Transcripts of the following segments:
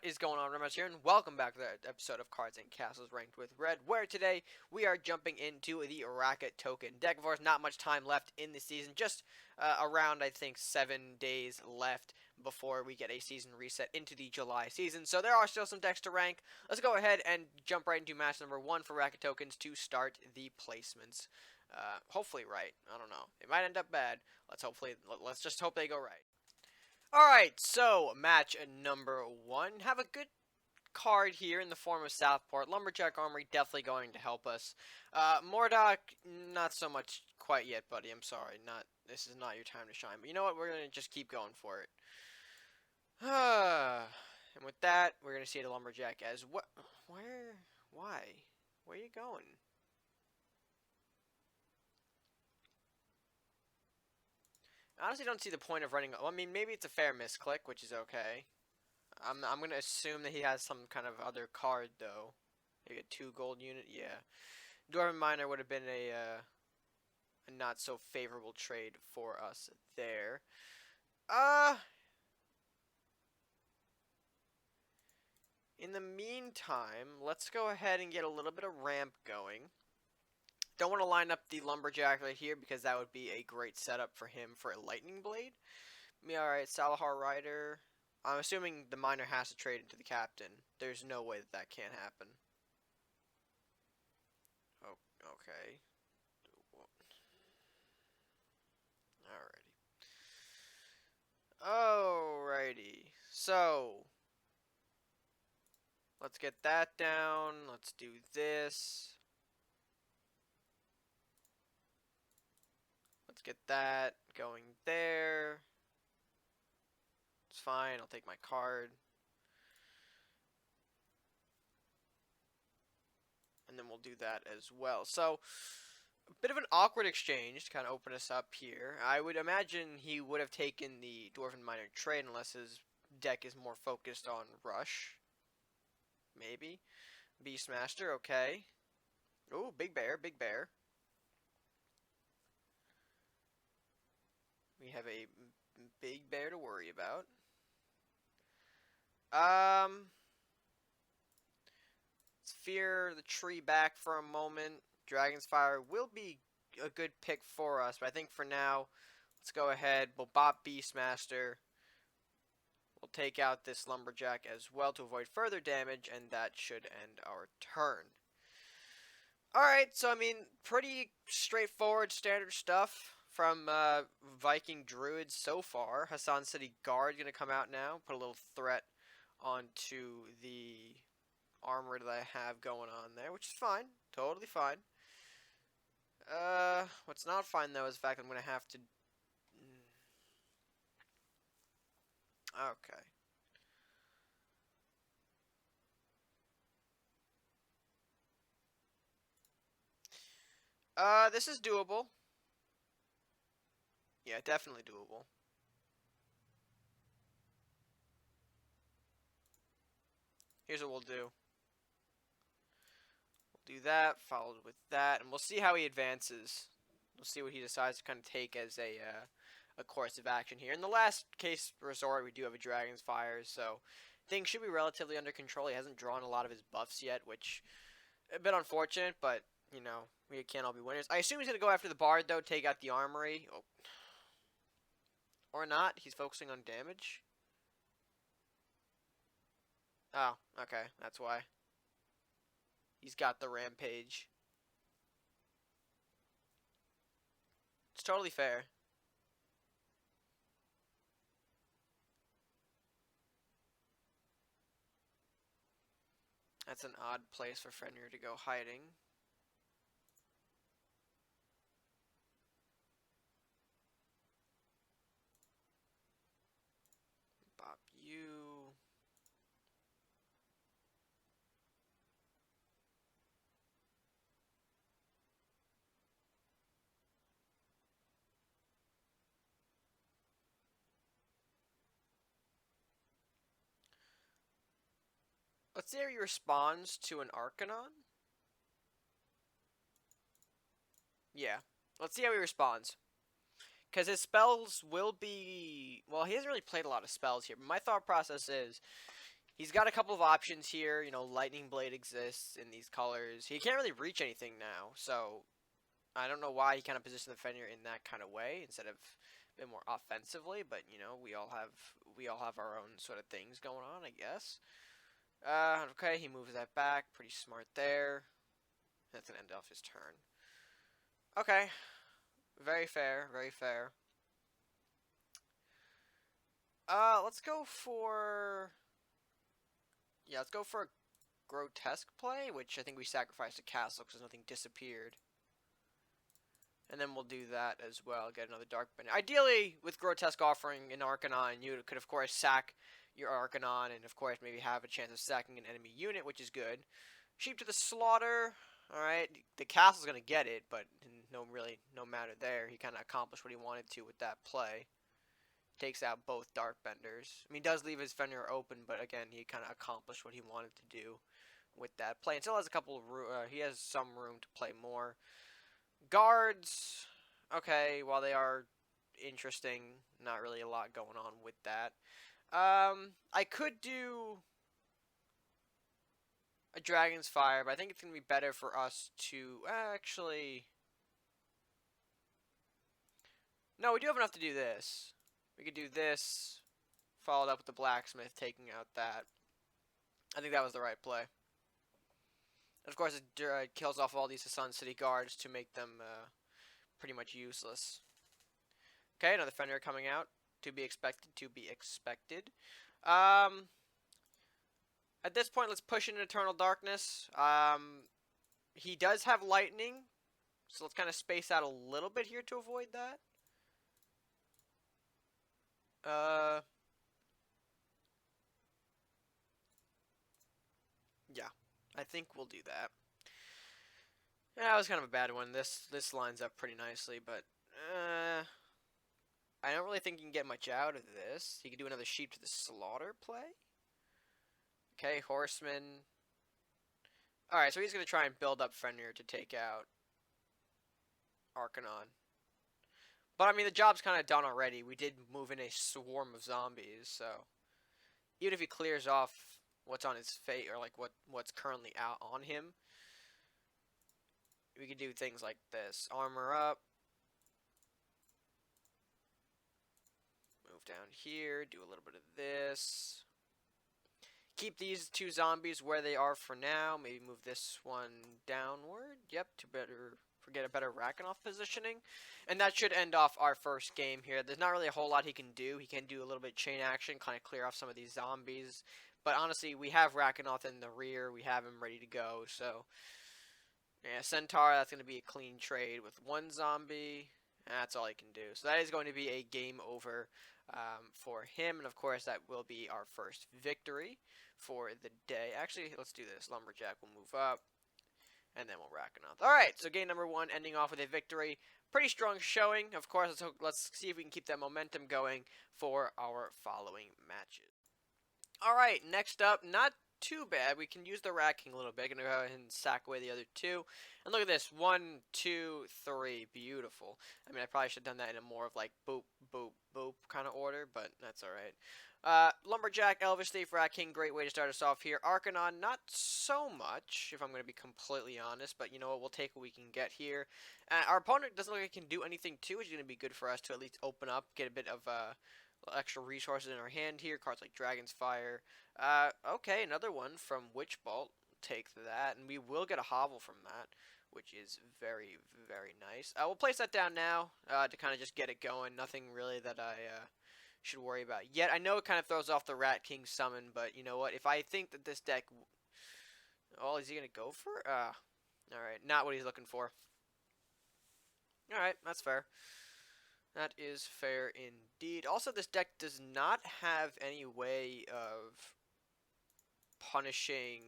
is going on, RedMaster here, and welcome back to that episode of Cards and Castles Ranked with Red, where today we are jumping into the RakaToken deck. Of course, not much time left in the season, just around, I think, 7 days left before we get a season reset into the July season. So there are still some decks to rank. Let's go ahead and jump right into match number 1 for RakaTokens to start the placements. Hopefully right. I don't know. It might end up bad. Let's just hope they go right. Alright, so match number 1. Have a good card here in the form of Southport. Lumberjack Armory definitely going to help us. Mordock, not so much quite yet, buddy. I'm sorry. This is not your time to shine. But you know what? We're going to just keep going for it. And with that, we're going to see the Lumberjack as what? Where? Why? Where are you going? I honestly don't see the point of running. Well, I mean, maybe it's a fair misclick, which is okay. I'm gonna assume that he has some kind of other card though. Maybe a 2 gold unit. Yeah, Dwarven Miner would have been a not so favorable trade for us there. In the meantime, let's go ahead and get a little bit of ramp going. Don't want to line up the Lumberjack right here because that would be a great setup for him for a Lightning Blade. Alright, Salahar Rider. I'm assuming the Miner has to trade into the Captain. There's no way that can't happen. Oh, okay. Alrighty. So, let's get that down. Let's do this. Let's get that going there. It's fine. I'll take my card. And then we'll do that as well. So, a bit of an awkward exchange to kind of open us up here. I would imagine he would have taken the Dwarven Miner trade unless his deck is more focused on Rush. Maybe. Beastmaster, okay. Ooh, Big Bear, Big Bear. We have a big bear to worry about. Let's fear the tree back for a moment. Dragon's Fire will be a good pick for us, but I think for now, let's go ahead. We'll bop Beastmaster. We'll take out this Lumberjack as well to avoid further damage, and that should end our turn. Alright, so I mean, pretty straightforward, standard stuff from Viking Druids so far. Hassan City Guard going to come out now, put a little threat onto the armor that I have going on there, which is fine, totally fine. What's not fine though is the fact that I'm going to have to... Okay. This is doable. Yeah, definitely doable. Here's what we'll do. We'll do that, followed with that, and we'll see how he advances. We'll see what he decides to kind of take as a course of action here. In the last case resort, we do have a Dragon's Fire, so things should be relatively under control. He hasn't drawn a lot of his buffs yet, which a bit unfortunate, but, you know, we can't all be winners. I assume he's going to go after the Bard, though, take out the Armory. Oh. Or not. He's focusing on damage. Oh, okay. That's why. He's got the Rampage. It's totally fair. That's an odd place for Fenrir to go hiding. Bop you. Let's see how he responds to an Arcanon. Yeah. Let's see how he responds. Because his spells will be... Well, he hasn't really played a lot of spells here, but my thought process is... He's got a couple of options here. You know, Lightning Blade exists in these colors. He can't really reach anything now, so I don't know why he kind of positioned the Fenrir in that kind of way instead of a bit more offensively. But you know, we all have our own sort of things going on, I guess. Okay, he moves that back. Pretty smart there. That's gonna end off his turn. Okay, very fair, very fair. Let's go for let's go for a grotesque play, which I think we sacrificed a castle because nothing disappeared. And then we'll do that as well, get another Dark Bender. Ideally, with Grotesque offering an Arcanon, you could, of course, sack your Arcanon and, of course, maybe have a chance of sacking an enemy unit, which is good. Sheep to the Slaughter. Alright, the castle's going to get it, but no matter there. He kind of accomplished what he wanted to with that play. Takes out both Dark Benders. I mean, he does leave his Fenrir open, but again, he kind of accomplished what he wanted to do with that play. And still has a couple of he has some room to play more. Guards, okay, while they are interesting, not really a lot going on with that. I could do a Dragon's Fire, but I think it's going to be better for us to actually... No, we do have enough to do this. We could do this, followed up with the Blacksmith, taking out that. I think that was the right play. And of course, it kills off all these Sun City guards to make them pretty much useless. Okay, another Fenrir coming out. To be expected, to be expected. At this point, let's push in Eternal Darkness. He does have Lightning, so let's kind of space out a little bit here to avoid that. Yeah, I think we'll do that. Yeah, that was kind of a bad one. This lines up pretty nicely, but I don't really think you can get much out of this. He could do another Sheep to the Slaughter play. Okay, Horseman. Alright, so he's going to try and build up Fenrir to take out Arcanon. But, I mean, the job's kind of done already. We did move in a swarm of zombies, so... Even if he clears off what's on his face, or, like, what's currently out on him, we could do things like this. Armor up. Move down here, do a little bit of this. Keep these two zombies where they are for now. Maybe move this one downward. Yep, to get a better Rakanoff positioning. And that should end off our first game here. There's not really a whole lot he can do. He can do a little bit of chain action, kind of clear off some of these zombies. But honestly, we have Rakanoff in the rear. We have him ready to go. So, yeah, Centaur, that's going to be a clean trade with one zombie. That's all he can do. So that is going to be a game over for him. And of course, that will be our first victory for the day. Actually, let's do this. Lumberjack will move up. And then we'll Rakanoff. Alright, so game number 1 ending off with a victory. Pretty strong showing. Of course, let's see if we can keep that momentum going for our following matches. Alright, next up, not too bad. We can use the Rat King a little bit. I'm going to go ahead and sack away the other two. And look at this. 1, 2, 3. Beautiful. I mean, I probably should have done that in a more of like boop, boop, boop kind of order, but that's alright. Lumberjack, Elvish Thief, Rat King, great way to start us off here. Arcanon, not so much, if I'm going to be completely honest, but you know what, we'll take what we can get here. Our opponent doesn't look like he can do anything too, which is going to be good for us to at least open up, get a bit of extra resources in our hand here. Cards like Dragon's Fire. Okay, another one from Witch Bolt. Take that, and we will get a hovel from that, which is very, very nice. We'll place that down now to kind of just get it going. Nothing really that I should worry about yet. I know it kind of throws off the Rat King summon, but you know what? If I think that this deck... Oh, is he going to go for? Alright, not what he's looking for. Alright, that's fair. That is fair indeed. Also, this deck does not have any way of punishing...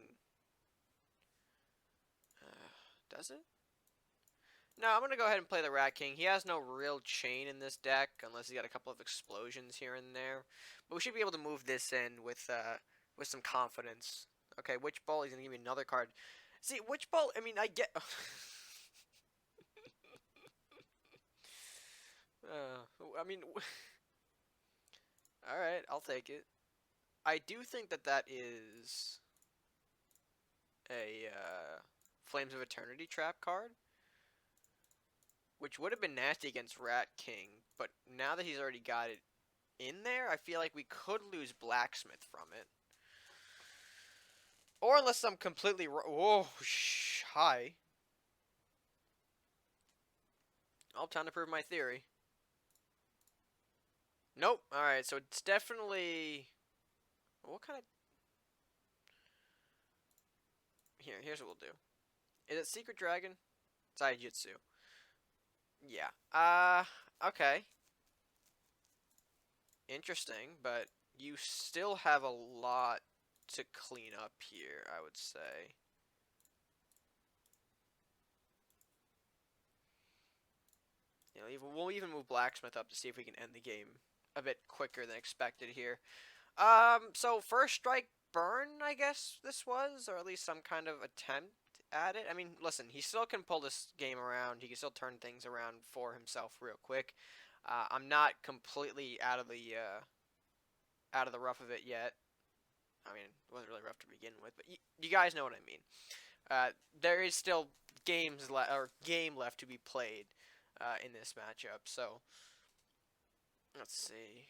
does it? No, I'm going to go ahead and play the Rat King. He has no real chain in this deck, unless he's got a couple of explosions here and there. But we should be able to move this in with some confidence. Okay, Witch Bolt, he's going to give me another card. See, Witch Bolt, I mean, I get... I mean... Alright, I'll take it. I do think that that is a Flames of Eternity trap card, which would have been nasty against Rat King, but now that he's already got it in there, I feel like we could lose Blacksmith from it. Or unless I'm completely whoa, hi. Oh, time to prove my theory. Nope. Alright, so it's definitely... What kind of... Here's what we'll do. Is it Secret Dragon? Taijutsu. Yeah. Okay. Interesting, but you still have a lot to clean up here, I would say. You know, we'll even move Blacksmith up to see if we can end the game a bit quicker than expected here. So first strike burn, I guess this was, or at least some kind of attempt at it. I mean, listen, he still can pull this game around. He can still turn things around for himself real quick. I'm not completely out of the rough of it yet. I mean, it wasn't really rough to begin with, but you guys know what I mean. There is still game left to be played in this matchup. So let's see.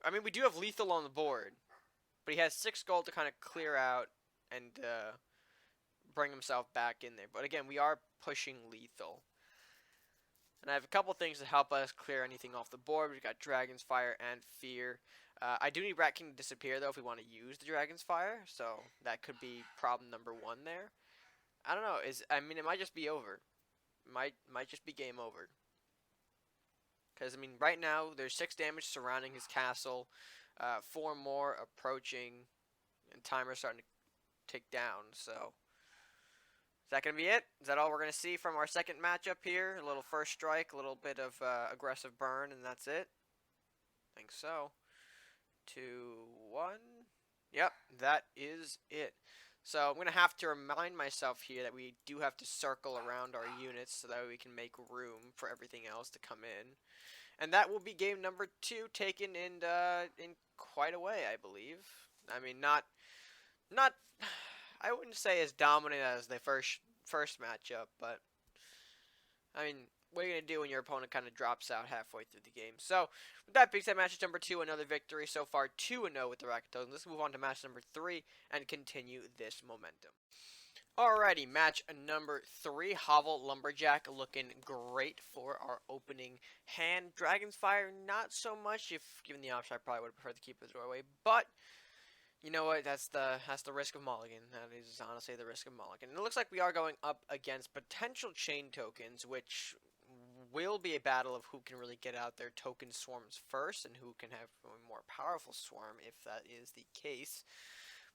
I mean, we do have lethal on the board, but he has 6 gold to kind of clear out and bring himself back in there. But again, we are pushing lethal. And I have a couple things to help us clear anything off the board. We've got Dragon's Fire and Fear. I do need Rat King to disappear, though, if we want to use the Dragon's Fire. So that could be problem number 1 there. I don't know. I mean, it might just be over. Might just be game over. Because, I mean, right now, there's 6 damage surrounding his castle. 4 more approaching. And timer's starting to tick down, so... Is that going to be it? Is that all we're going to see from our second matchup here? A little first strike, a little bit of aggressive burn, and that's it? I think so. 2, 1. Yep, that is it. So I'm going to have to remind myself here that we do have to circle around our units so that we can make room for everything else to come in. And that will be game number 2, taken in quite a way, I believe. I mean, not I wouldn't say as dominant as the first matchup, but I mean, what are you going to do when your opponent kind of drops out halfway through the game? So, with that being said, match number 2, another victory. So far, 2-0 with the RakaToken. Let's move on to match number 3 and continue this momentum. Alrighty, match number 3, Hovel Lumberjack looking great for our opening hand. Dragon's Fire, not so much. If given the option, I probably would prefer to keep it the doorway, but... You know what? That's the risk of mulligan. That is honestly the risk of mulligan. And it looks like we are going up against potential chain tokens, which will be a battle of who can really get out their token swarms first and who can have a more powerful swarm if that is the case.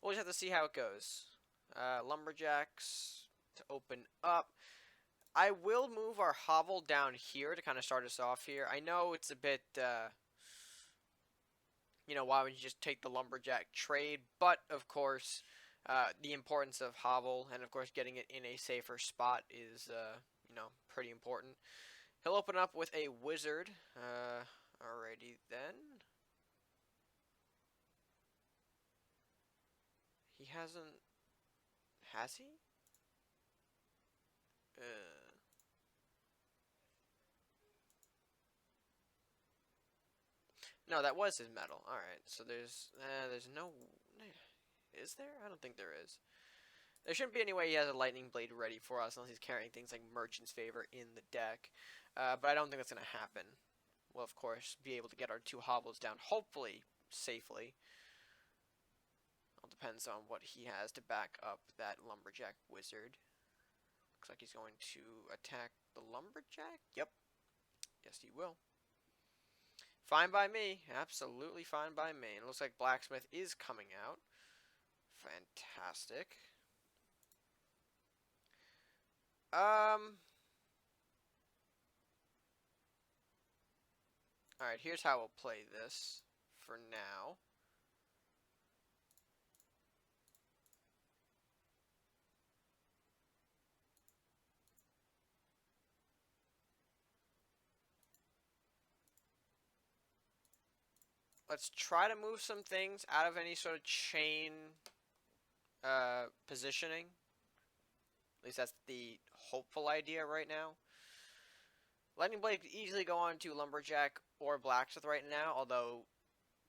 We'll just have to see how it goes. Lumberjacks to open up. I will move our hovel down here to kind of start us off here. I know it's a bit... you know, why would you just take the lumberjack trade? But, of course, the importance of hovel and, of course, getting it in a safer spot is, you know, pretty important. He'll open up with a wizard. Alrighty then. He hasn't... Has he? No, that was his medal. Alright, so there's no... Is there? I don't think there is. There shouldn't be any way he has a lightning blade ready for us unless he's carrying things like Merchant's Favor in the deck. But I don't think that's going to happen. We'll, of course, be able to get our 2 hovels down, hopefully, safely. All depends on what he has to back up that lumberjack wizard. Looks like he's going to attack the lumberjack. Yep. Yes, he will. Fine by me. Absolutely fine by me. It looks like Blacksmith is coming out. Fantastic. Alright, here's how we'll play this for now. let's try to move some things out of any sort of chain positioning. At least that's the hopeful idea right now. Lightning Blade could easily go on to Lumberjack or Blacksmith right now, although,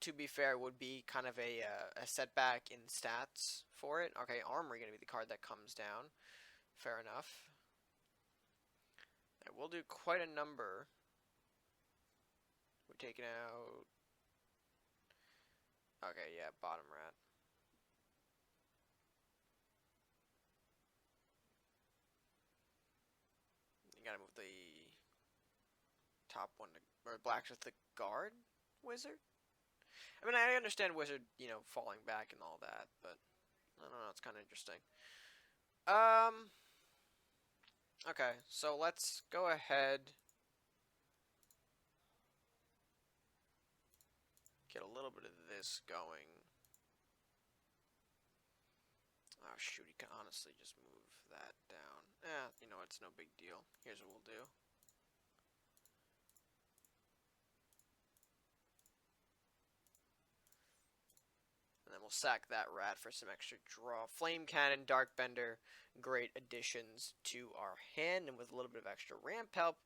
to be fair, it would be kind of a setback in stats for it. Okay, Armory going to be the card that comes down. Fair enough. We'll do quite a number. We're taking out... Okay, yeah, bottom rat. You gotta move the top one to... Or Blacksmith the guard wizard? I mean, I understand wizard, you know, falling back and all that, but... I don't know, it's kind of interesting. Okay, so let's go ahead... Get a little bit of this going. Oh shoot, you can honestly just move that down. You know, it's no big deal. Here's what we'll do. And then we'll sack that rat for some extra draw. Flame Cannon, Dark Bender, great additions to our hand. And with a little bit of extra ramp help,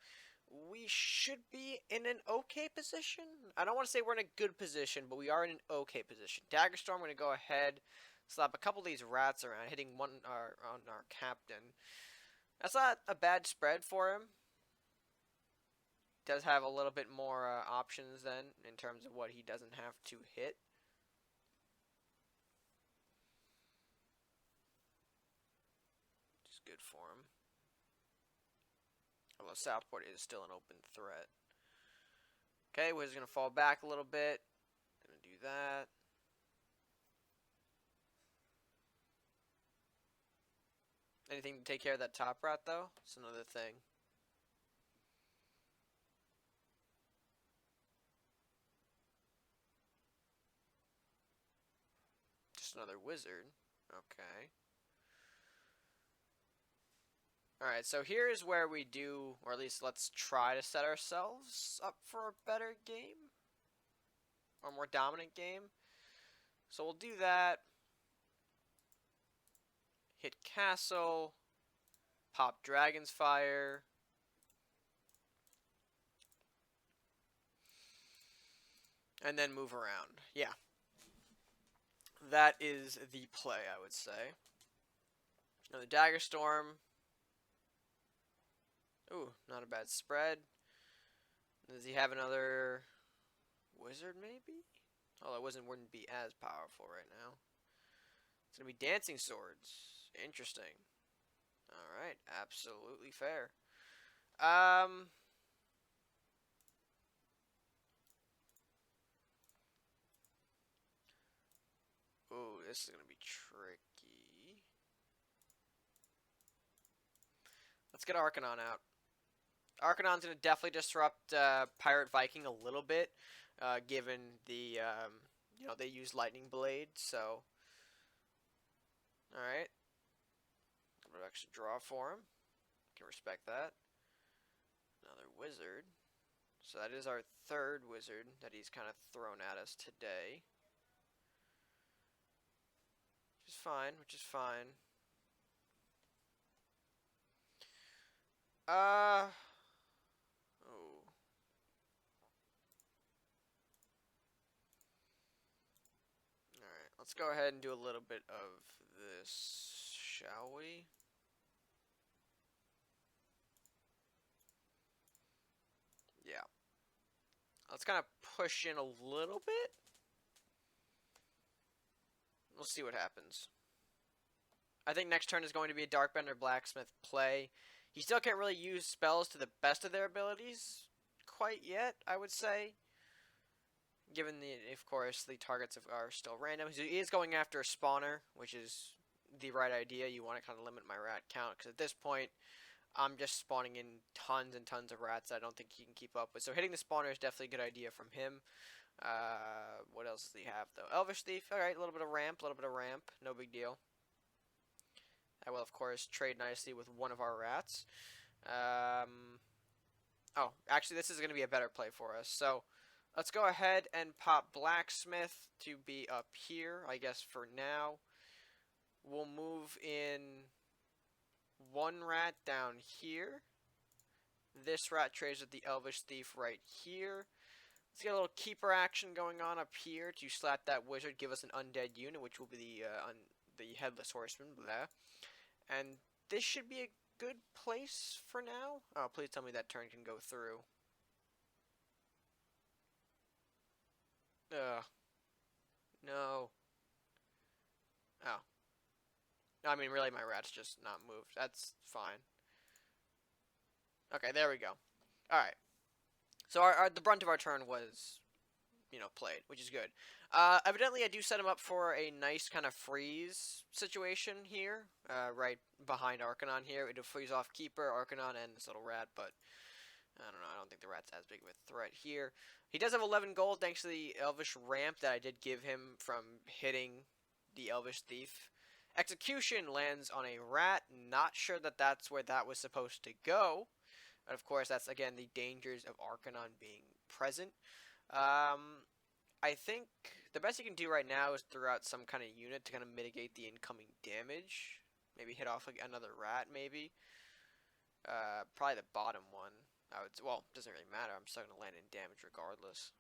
we should be in an okay position. I don't want to say we're in a good position, but we are in an okay position. Daggerstorm, I'm going to go ahead, slap a couple of these rats around, hitting one on our captain. That's not a bad spread for him. Does have a little bit more options then in terms of what he doesn't have to hit. Which is good for him. Although Southport is still an open threat. Okay, Wiz is going to fall back a little bit. Going to do that. Anything to take care of that top rat, though? It's another thing. Just another wizard. Okay. Alright, so here is where we do, or at least let's try to set ourselves up for a better game. Or a more dominant game. So we'll do that. Hit Castle. Pop Dragon's Fire. And then move around. Yeah. That is the play, I would say. Another Dagger Storm. Ooh, not a bad spread. Does he have another wizard, maybe? Although wizard wouldn't be as powerful right now. It's going to be Dancing Swords. Interesting. Alright, absolutely fair. Ooh, this is going to be tricky. Let's get Arcanon out. Arcanon's going to definitely disrupt Pirate Viking a little bit, given the, you know, they use Lightning Blade, so... Alright. A little bit of extra draw for him. Can respect that. Another wizard. So that is our third wizard that he's kind of thrown at us today. Which is fine, which is fine. Alright, let's go ahead and do a little bit of this, shall we? Yeah. Let's kind of push in a little bit. We'll see what happens. I think next turn is going to be a Darkbender Blacksmith play. He still can't really use spells to the best of their abilities quite yet, I would say. Given the, of course, the targets are still random. He is going after a spawner, which is the right idea. You want to kind of limit my rat count, because at this point, I'm just spawning in tons and tons of rats that I don't think he can keep up with. So hitting the spawner is definitely a good idea from him. What else does he have, though? Elvish Thief. Alright, a little bit of ramp, no big deal. I will, of course, trade nicely with one of our rats. Oh, actually, this is going to be a better play for us. So, Let's go ahead and pop Blacksmith to be up here, I guess, for now. We'll move in one rat down here. This rat trades with the Elvish Thief right here. Let's get a little keeper action going on up here to slap that wizard, give us an undead unit, which will be the Headless Horseman. Blah. And this should be a good place for now. Oh, please tell me that turn can go through. Ugh. No. Oh. I mean, really, my rat's just not moved. That's fine. Okay, there we go. Alright. So the brunt of our turn was, played, which is good. Evidently, I do set him up for a nice kind of freeze situation here, right behind Arcanon here. It'll freeze off Keeper, Arcanon, and this little rat, but I don't know. I don't think the rat's as big of a threat here. He does have 11 gold thanks to the Elvish ramp that I did give him from hitting the Elvish Thief. Execution lands on a rat. Not sure that that's where that was supposed to go. And of course, that's again the dangers of Arcanon being present. I think the best you can do right now is throw out some kind of unit to kind of mitigate the incoming damage. Maybe hit off like another rat, maybe. Probably the bottom one. Well, doesn't really matter. I'm still gonna land in damage regardless.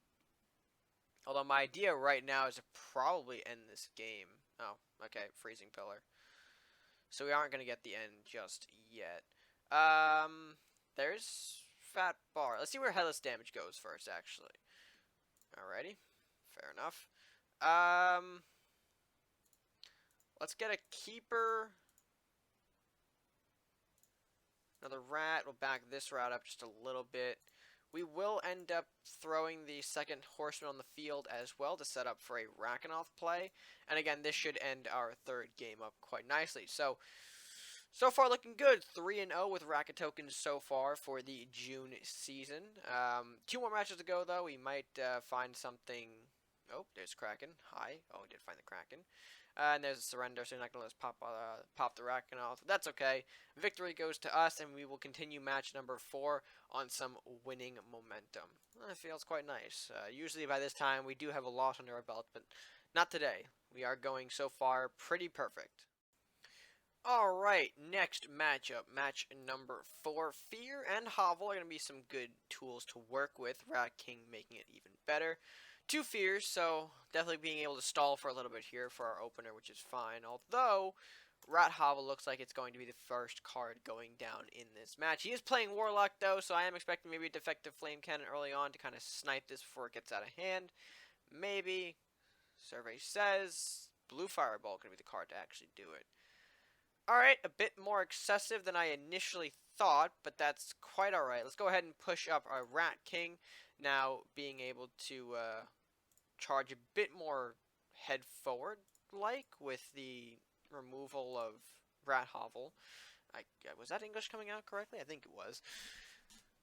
Although my idea right now is to probably end this game. Oh, okay, freezing pillar. So we aren't gonna get the end just yet. There's fat bar. Let's see where headless damage goes first, actually. Alrighty, fair enough. Let's get a keeper. Another rat. We'll back this rat up just a little bit. We will end up throwing the second horseman on the field as well to set up for a Rakanoth play. And again, this should end our third game up quite nicely. So far looking good. 3-0 with RakaToken so far for the June season. 2 more matches to go, though. We might find something. Oh, there's Kraken. Hi. Oh, we did find the Kraken. And there's a surrender, so you're not going to let us pop the Rakanoth. That's okay. Victory goes to us, and we will continue match number 4 on some winning momentum. That feels quite nice. Usually by this time, we do have a loss under our belt, but not today. We are going so far pretty perfect. Alright, next matchup. Match number 4. Fear and Hovel are going to be some good tools to work with. Rat King making it even better. 2 fears, so definitely being able to stall for a little bit here for our opener, which is fine. Although, Rat Hovel looks like it's going to be the first card going down in this match. He is playing Warlock, though, so I am expecting maybe a Defective Flame Cannon early on to kind of snipe this before it gets out of hand. Maybe. Survey says Blue Fireball could be the card to actually do it. Alright, a bit more excessive than I initially thought, but that's quite alright. Let's go ahead and push up our Rat King, now being able to charge a bit more head forward, like, with the removal of Rat Hovel. Was that English coming out correctly? I think it was.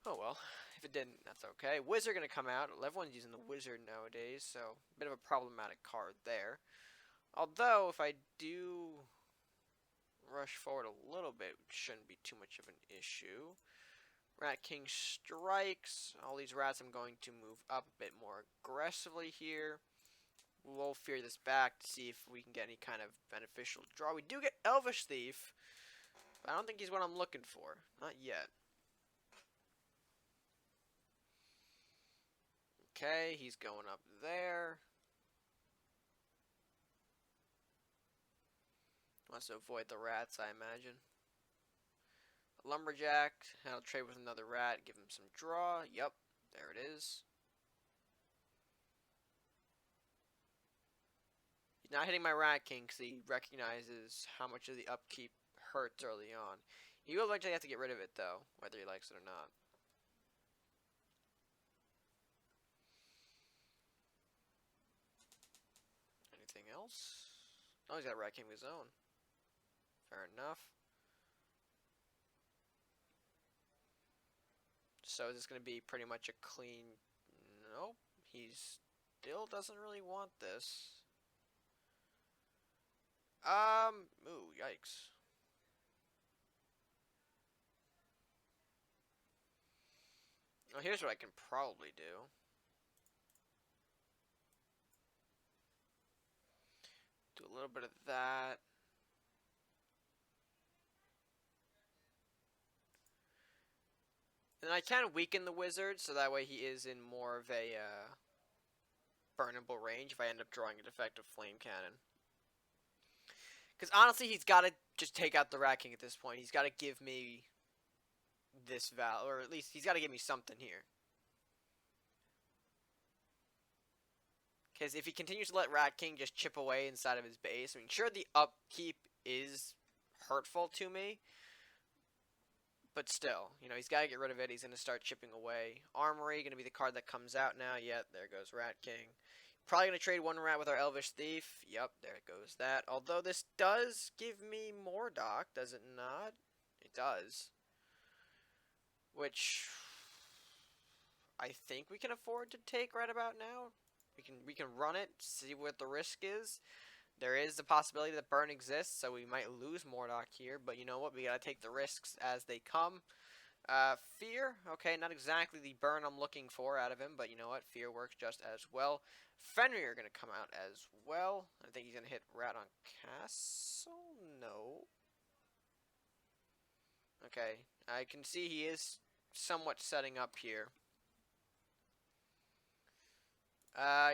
Oh well, if it didn't, that's okay. Wizard gonna come out. Everyone's using the Wizard nowadays, so a bit of a problematic card there. Although, if I do rush forward a little bit, which shouldn't be too much of an issue. Rat King strikes. All these rats I'm going to move up a bit more aggressively here. We'll fear this back to see if we can get any kind of beneficial draw. We do get Elvish Thief, but I don't think he's what I'm looking for. Not yet. Okay, he's going up there. Wants to avoid the rats, I imagine. Lumberjack. I'll trade with another rat. Give him some draw. Yep, there it is. He's not hitting my Rat King because he recognizes how much of the upkeep hurts early on. He will eventually have to get rid of it, though, whether he likes it or not. Anything else? Oh, he's got a Rat King of his own. Fair enough. So is this going to be pretty much a clean... Nope. He still doesn't really want this. Ooh, yikes. Well, here's what I can probably do. little bit of that. And I can weaken the wizard, so that way he is in more of a burnable range if I end up drawing a defective flame cannon. Because honestly, he's got to just take out the Rat King at this point. He's got to give me this value, or at least he's got to give me something here. Because if he continues to let Rat King just chip away inside of his base, I mean, sure, the upkeep is hurtful to me, but still, you know, he's got to get rid of it. He's going to start chipping away. Armory, going to be the card that comes out now. Yep, there goes Rat King. Probably going to trade one rat with our Elvish Thief. Yep, there goes that. Although this does give me more Doc, does it not? It does. Which I think we can afford to take right about now. We can run it, see what the risk is. There is the possibility that burn exists, so we might lose Mordock here. But you know what? We gotta take the risks as they come. Fear. Okay, not exactly the burn I'm looking for out of him, but you know what? Fear works just as well. Fenrir gonna come out as well. I think he's gonna hit Rat on Castle. No. Okay, I can see he is somewhat setting up here.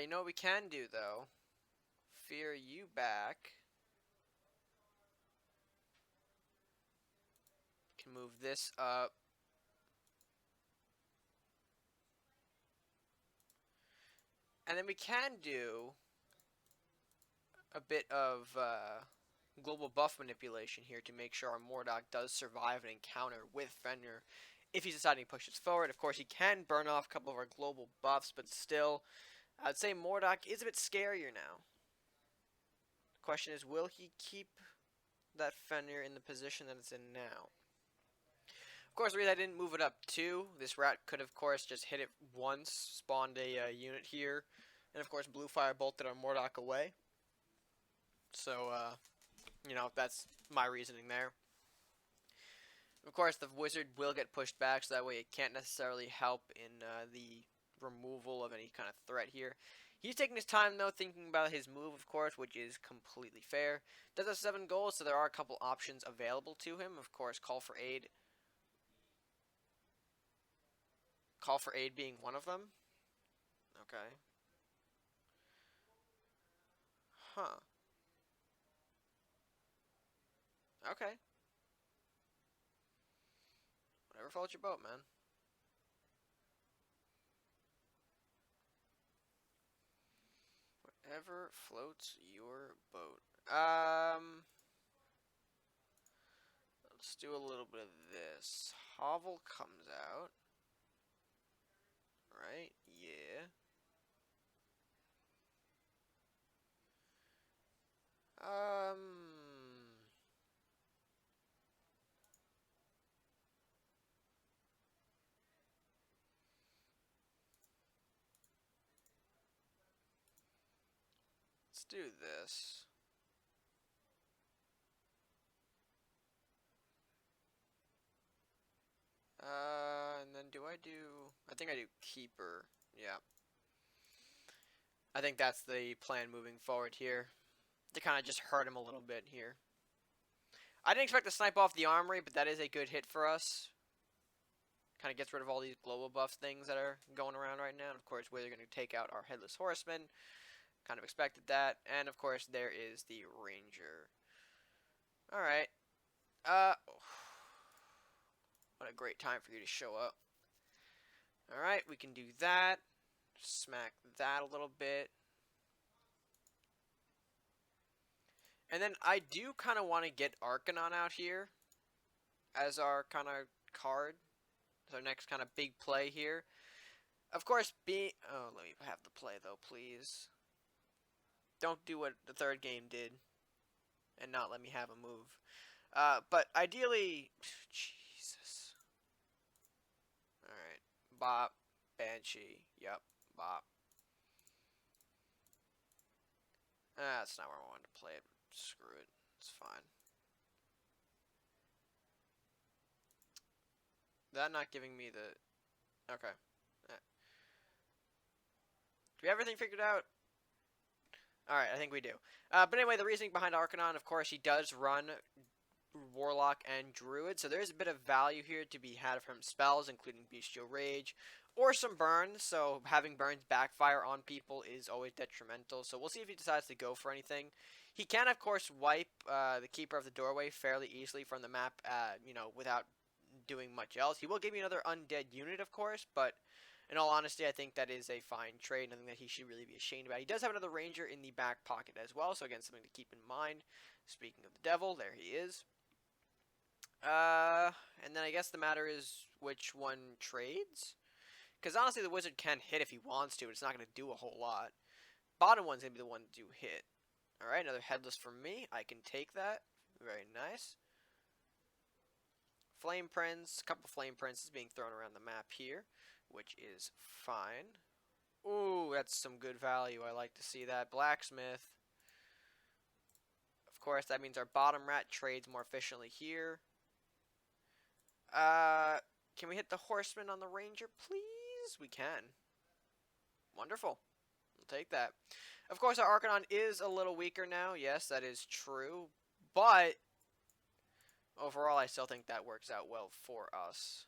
You know what we can do, though? Fear you back. Can move this up. And then we can do a bit of global buff manipulation here to make sure our Mordock does survive an encounter with Fenrir. If he's deciding to push us forward, of course, he can burn off a couple of our global buffs, but still, I'd say Mordock is a bit scarier now. The question is, will he keep that Fenrir in the position that it's in now? Of course, the reason I didn't move it up too, this rat could, of course, just hit it once, spawned a unit here, and of course, blue fire bolted our Mordock away. So, you know, that's my reasoning there. Of course, the wizard will get pushed back, so that way it can't necessarily help in the removal of any kind of threat here. He's taking his time, though, thinking about his move, of course, which is completely fair. Does have 7 goals, so there are a couple options available to him. Of course, Call for Aid. Call for Aid being one of them. Okay. Huh. Okay. Whatever floats your boat, man. Whatever floats your boat. Let's do a little bit of this. Hovel comes out. Right? Yeah. Let's do this. And then do I do... I think I do Keeper. Yeah. I think that's the plan moving forward here. To kind of just hurt him a little bit here. I didn't expect to snipe off the armory, but that is a good hit for us. Kind of gets rid of all these global buff things that are going around right now. And of course, where they're going to take out our Headless Horseman. Kind of expected that. And of course, there is the Ranger. Alright. What a great time for you to show up. Alright, we can do that. Smack that a little bit. And then I do kind of want to get Arcanon out here as our kind of card. As our next kind of big play here. Of course, oh, let me have the play though, please. Don't do what the third game did and not let me have a move. But ideally, Jesus. Alright, Bop, Banshee, yep, Bop. That's not where I wanted to play it. Screw it, it's fine. That not giving me the... Okay. Do we have everything figured out? Alright, I think we do. But anyway, the reasoning behind Arcanon, of course, he does run Warlock and Druid, so there's a bit of value here to be had from spells, including Bestial Rage, or some burns, so having burns backfire on people is always detrimental, so we'll see if he decides to go for anything. He can, of course, wipe the Keeper of the Doorway fairly easily from the map, without doing much else. He will give you another undead unit, of course, but in all honesty, I think that is a fine trade, nothing that he should really be ashamed about. He does have another Ranger in the back pocket as well, so again, something to keep in mind. Speaking of the devil, there he is. And then I guess the matter is which one trades? Because honestly, the wizard can hit if he wants to, but it's not going to do a whole lot. Bottom one's going to be the one to hit. Alright, another headless from me. I can take that. Very nice. Flame Prince. A couple Flame Princes being thrown around the map here, which is fine. Ooh, that's some good value. I like to see that. Blacksmith. Of course, that means our bottom rat trades more efficiently here. Can we hit the horseman on the ranger, please? We can. Wonderful. We'll take that. Of course, our Arcanon is a little weaker now. Yes, that is true. But overall, I still think that works out well for us.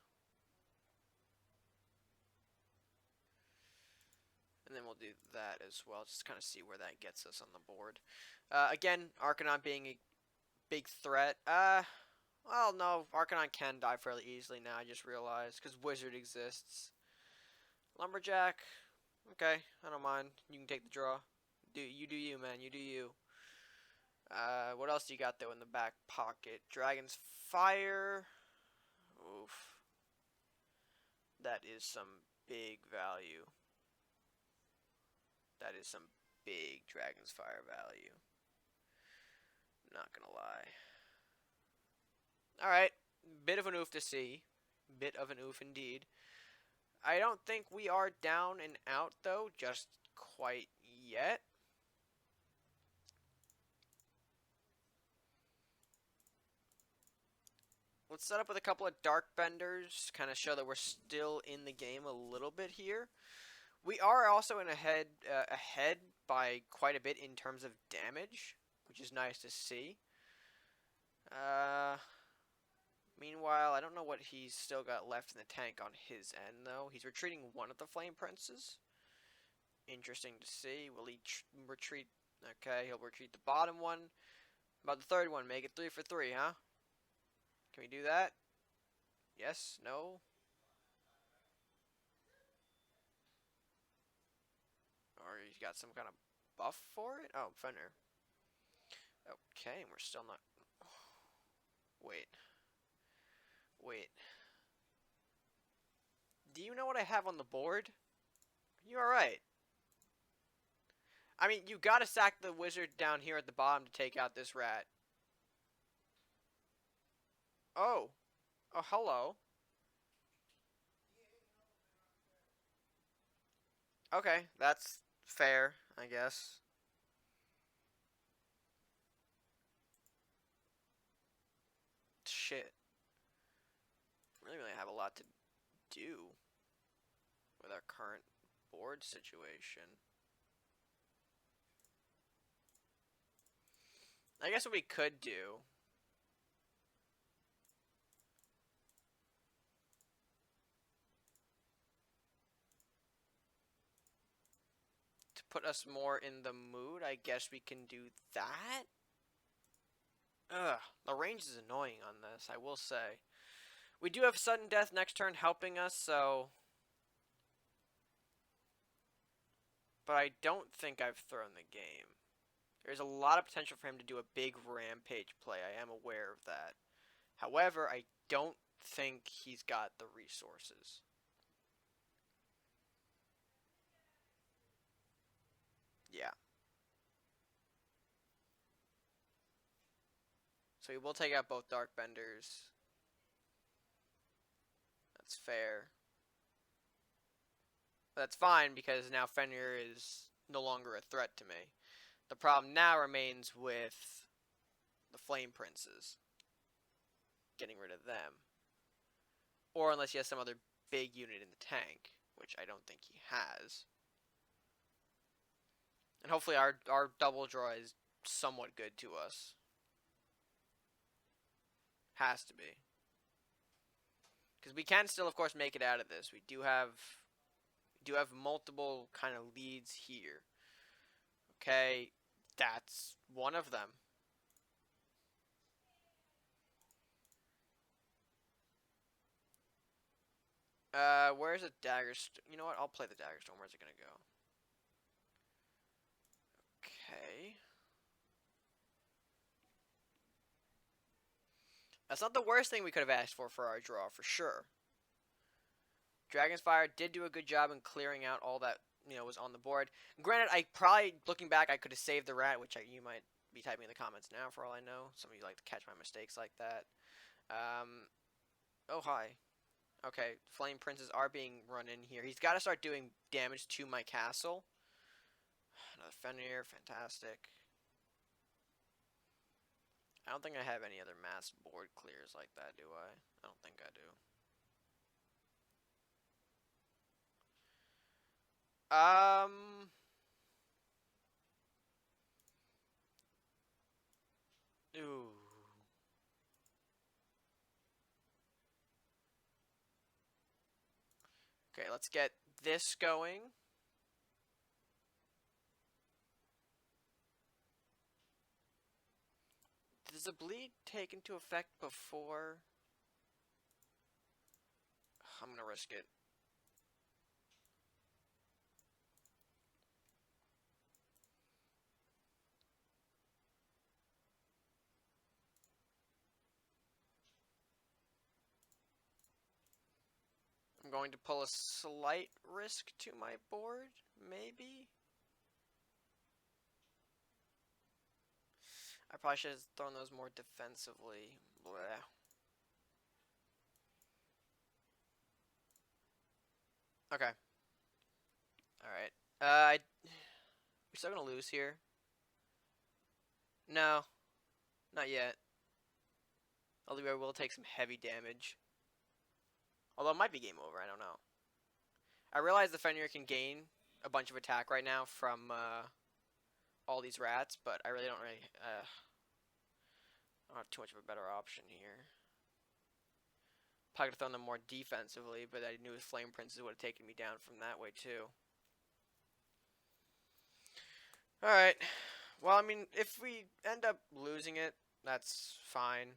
And then we'll do that as well. Just kind of see where that gets us on the board. Again, Arcanon being a big threat. Well, no, Arcanon can die fairly easily now, I just realized, because Wizard exists. Lumberjack, okay, I don't mind. You can take the draw. Do you, man, you do you. What else do you got, though, in the back pocket? Dragon's Fire. Oof. That is some big value. That is some big Dragon's Fire value. Not gonna lie. Alright, bit of an oof to see. Bit of an oof indeed. I don't think we are down and out, though, just quite yet. Let's set up with a couple of Dark Benders, kind of show that we're still in the game a little bit here. We are also ahead by quite a bit in terms of damage, which is nice to see. Meanwhile, I don't know what he's still got left in the tank on his end, though. He's retreating one of the Flame Princes. Interesting to see. Will he retreat? Okay, he'll retreat the bottom one. About the third one, make it 3 for 3, huh? Can we do that? Yes? No? Or he's got some kind of buff for it? Oh, Fenrir. Okay, and we're still not... Wait. Do you know what I have on the board? You alright? I mean, you gotta sack the wizard down here at the bottom to take out this rat. Oh. Oh, hello. Okay, that's fair, I guess. Shit. We don't really have a lot to do with our current board situation. I guess what we could do to put us more in the mood, I guess we can do that. Ugh, the range is annoying on this, I will say. We do have sudden death next turn helping us, so... But I don't think I've thrown the game. There's a lot of potential for him to do a big rampage play, I am aware of that. However, I don't think he's got the resources. Yeah. So we will take out both Dark Benders. That's fair. That's fine, because now Fenrir is no longer a threat to me. The problem now remains with the Flame Princes. Getting rid of them. Or unless he has some other big unit in the tank, which I don't think he has. And hopefully our double draw is somewhat good to us. Has to be. Because we can still, of course, make it out of this. We do have multiple kind of leads here. Okay, that's one of them. Where's a dagger? You know what? I'll play the dagger storm. Where's it gonna go? Okay. That's not the worst thing we could have asked for our draw, for sure. Dragon's Fire did do a good job in clearing out all that, was on the board. Granted, I probably, looking back, I could have saved the rat, which you might be typing in the comments now, for all I know. Some of you like to catch my mistakes like that. Oh, hi. Okay, Flame Princes are being run in here. He's got to start doing damage to my castle. Another Fenrir, fantastic. I don't think I have any other mass board clears like that, do I? I don't think I do. Ooh. Okay, let's get this going. Does the bleed take into effect before? I'm gonna risk it. I'm going to pull a slight risk to my board, maybe? I probably should have thrown those more defensively. Blech. Okay. Alright. We're still gonna lose here. No. Not yet. Although I will take some heavy damage. Although it might be game over, I don't know. I realize the Fenrir can gain a bunch of attack right now from all these rats, but I really don't I don't have too much of a better option here. Probably could have thrown them more defensively, but I knew his Flame Princes would have taken me down from that way too. Alright. Well, I mean, if we end up losing it, that's fine.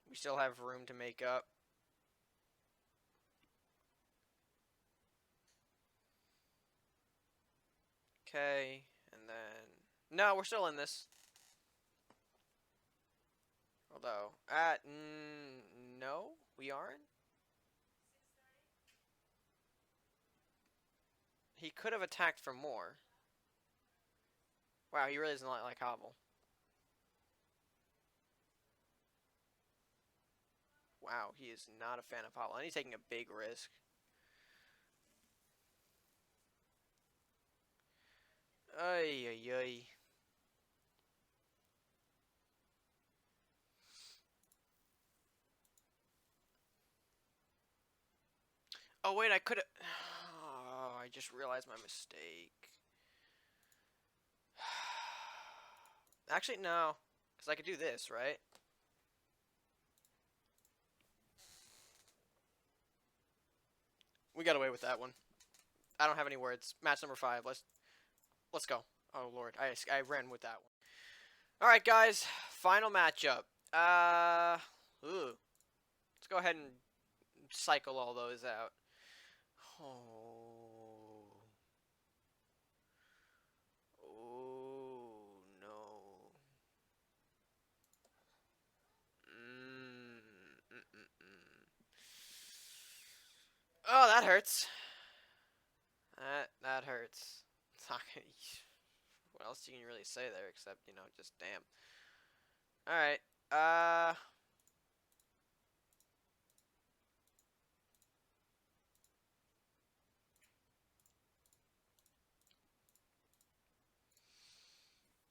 We still have room to make up. Okay, and then... No, we're still in this. Although, no, we aren't. He could have attacked for more. Wow, he really doesn't like Hobble. Wow, he is not a fan of Hobble, and he's taking a big risk. Ay, ay, ay. Oh, wait, I could have... Oh, I just realized my mistake. Actually, no. Because I could do this, right? We got away with that one. I don't have any words. Match number 5. Let's go. Oh, Lord. I ran with that one. Alright, guys. Final matchup. Let's go ahead and cycle all those out. Oh. Oh, no. Oh, that hurts. That hurts. It's not gonna... What else you can really say there except, just damn. Alright.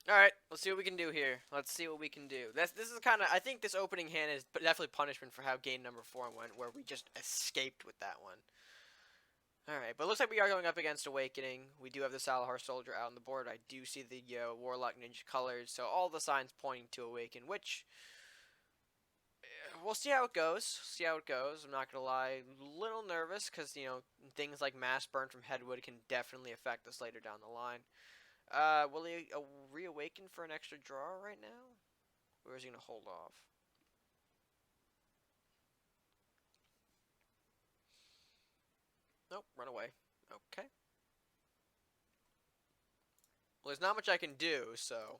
Alright, let's see what we can do here. Let's see what we can do. This is kind of... I think this opening hand is definitely punishment for how game number 4 went, where we just escaped with that one. Alright, but it looks like we are going up against Awakening. We do have the Salahar Soldier out on the board. I do see the Warlock Ninja colors, so all the signs pointing to Awaken, which we'll see how it goes. I'm not gonna lie, a little nervous because things like Mass Burn from Headwood can definitely affect us later down the line. Will he reawaken for an extra draw right now, or is he gonna hold off? Nope, run away. Okay. Well, there's not much I can do, so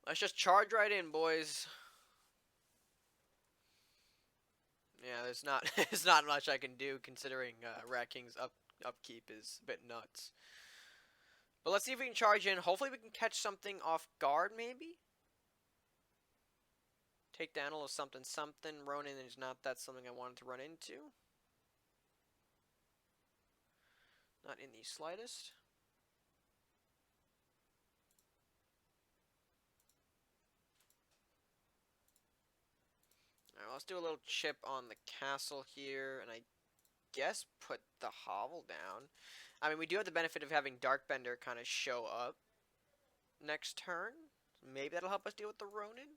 let's just charge right in, boys. Yeah, there's not there's not much I can do considering Rat King's upkeep is a bit nuts. But let's see if we can charge in. Hopefully we can catch something off guard, maybe? Take down a little something. Ronin is not that something I wanted to run into. Not in the slightest. Alright, let's do a little chip on the castle here, and I guess put the hovel down. I mean, we do have the benefit of having Darkbender kind of show up next turn. Maybe that'll help us deal with the Ronin.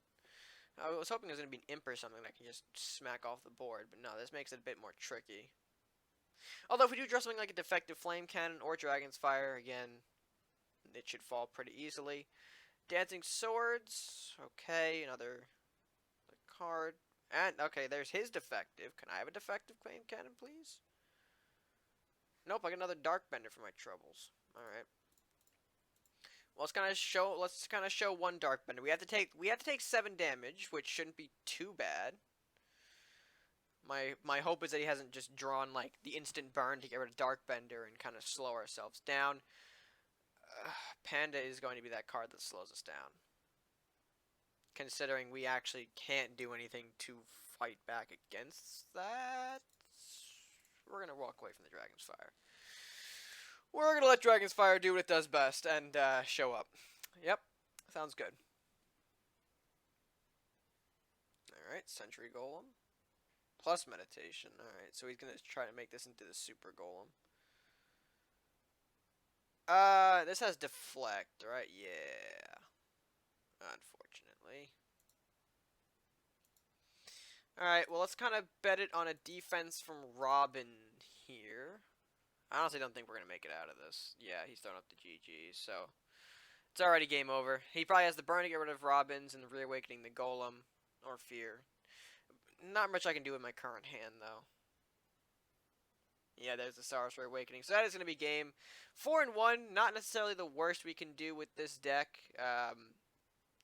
I was hoping it was going to be an Imp or something that I can just smack off the board, but no, this makes it a bit more tricky. Although if we do draw something like a Defective Flame Cannon or Dragon's Fire, again, it should fall pretty easily. Dancing Swords, okay, another card. And, okay, there's his Defective. Can I have a Defective Flame Cannon, please? Nope, I get another Darkbender for my troubles. Alright. Well, let's kind of show one Darkbender. We have to take 7 damage, which shouldn't be too bad. My hope is that he hasn't just drawn like the instant burn to get rid of Darkbender and kind of slow ourselves down. Panda is going to be that card that slows us down. Considering we actually can't do anything to fight back against that, we're gonna walk away from the Dragon's Fire. We're gonna let Dragon's Fire do what it does best and show up. Yep, sounds good. Alright, Sentry Golem. Plus Meditation. Alright, so he's gonna try to make this into the Super Golem. This has Deflect, right? Yeah. Unfortunately. Alright, well, let's kind of bet it on a defense from Robin here. I honestly don't think we're going to make it out of this. Yeah, he's throwing up the GG, so it's already game over. He probably has the burn to get rid of Robins and reawakening the Golem, or Fear. Not much I can do with my current hand, though. Yeah, there's the Sorcerer Awakening. So that is going to be game 4-1. Not necessarily the worst we can do with this deck.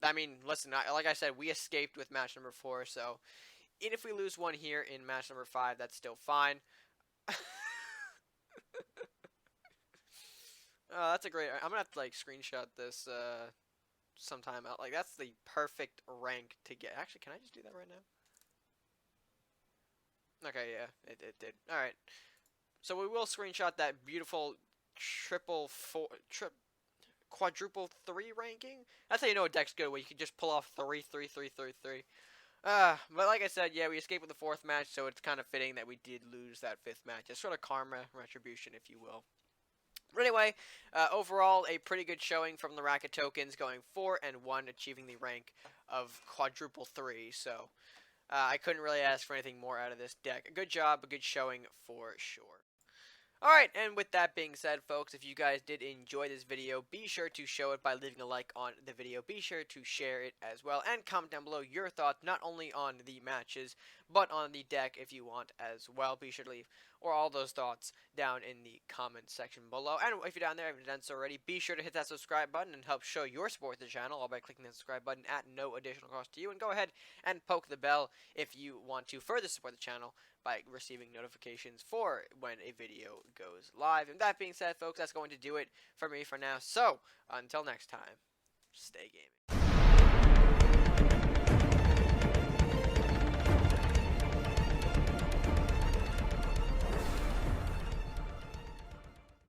I mean, listen, like I said, we escaped with match number 4, so even if we lose one here in match number 5, that's still fine. That's a great... I'm gonna have to, like, screenshot this sometime out. Like, that's the perfect rank to get. Actually, can I just do that right now? Okay, yeah, it did. Alright. So we will screenshot that beautiful quadruple 3 ranking. That's how you know a deck's good, where you can just pull off 3, 3, 3, 3, 3. But like I said, yeah, we escaped with the 4th match, so it's kind of fitting that we did lose that 5th match. It's sort of karma, retribution, if you will. But anyway, overall, a pretty good showing from the RakaTokens, going 4-1, achieving the rank of quadruple 3. So I couldn't really ask for anything more out of this deck. A good job, a good showing for sure. Alright, and with that being said, folks, if you guys did enjoy this video, be sure to show it by leaving a like on the video. Be sure to share it as well, and comment down below your thoughts, not only on the matches, but on the deck if you want as well. Be sure to leave all those thoughts down in the comment section below. And if you're down there and haven't done so already, be sure to hit that subscribe button and help show your support to the channel, all by clicking the subscribe button at no additional cost to you. And go ahead and poke the bell if you want to further support the channel by receiving notifications for when a video goes live. And that being said, folks, that's going to do it for me for now. So, until next time, stay gaming.